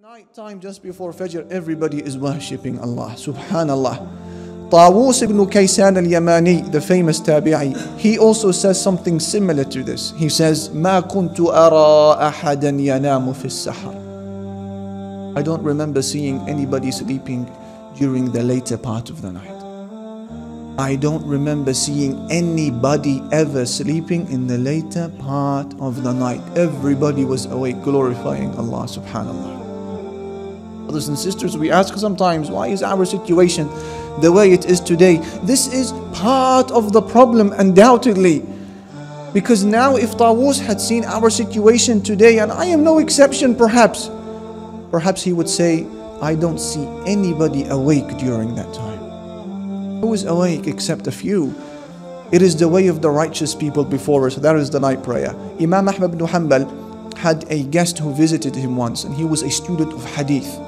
Night time just before Fajr, everybody is worshipping Allah, subhanallah. Tawus ibn Kaysan al-Yamani, the famous tabi'i, he also says something similar to this. He says, ما كنت أرى أحدا ينام في السحر. I don't remember seeing anybody sleeping during the later part of the night. I don't remember seeing anybody ever sleeping in the later part of the night. Everybody was awake glorifying Allah, subhanallah. Brothers and sisters, we ask sometimes, why is our situation the way it is today? This is part of the problem, undoubtedly. Because now if Tawus had seen our situation today, and I am no exception perhaps he would say, I don't see anybody awake during that time. Who is awake except a few? It is the way of the righteous people before us. That is the night prayer. Imam Ahmad ibn Hanbal had a guest who visited him once, and he was a student of hadith.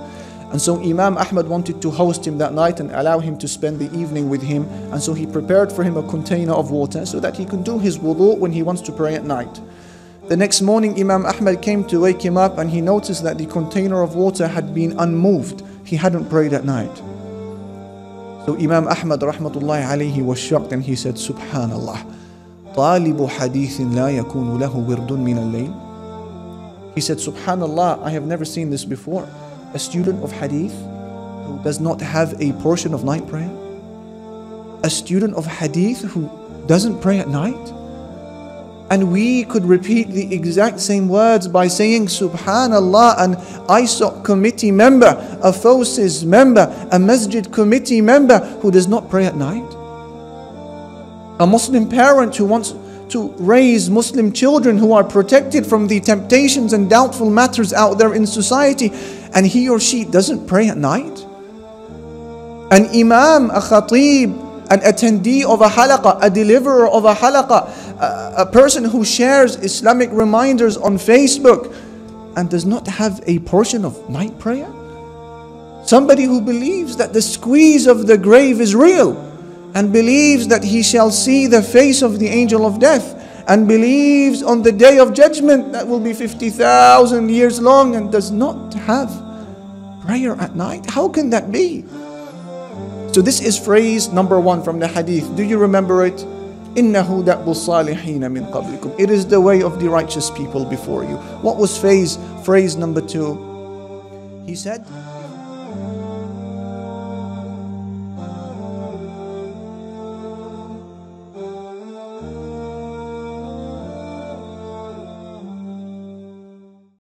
And so Imam Ahmad wanted to host him that night and allow him to spend the evening with him. And so he prepared for him a container of water so that he can do his wudu when he wants to pray at night. The next morning, Imam Ahmad came to wake him up, and he noticed that the container of water had been unmoved. He hadn't prayed at night. So Imam Ahmad rahmatullahi alayhi was shocked, and he said, Subhanallah, طالب حديث لا يكون له ورد من الليل. He said, Subhanallah, I have never seen this before. A student of hadith who does not have a portion of night prayer? A student of hadith who doesn't pray at night? And we could repeat the exact same words by saying Subhanallah, an ISOC committee member, a FOSIS member, a Masjid committee member who does not pray at night? A Muslim parent who wants to raise Muslim children who are protected from the temptations and doubtful matters out there in society, and he or she doesn't pray at night? An imam, a khatib, an attendee of a halaqah, a deliverer of a halaqah, a person who shares Islamic reminders on Facebook and does not have a portion of night prayer? Somebody who believes that the squeeze of the grave is real, and believes that he shall see the face of the angel of death, and believes on the day of judgment that will be 50,000 years long, and does not have prayer at night. How can that be? So this is phrase number 1 from the hadith. Do you remember it? إِنَّهُ دَأْبُ الصَّالِحِينَ مِنْ قَبْلِكُمْ. It is the way of the righteous people before you. What was phrase number 2? He said,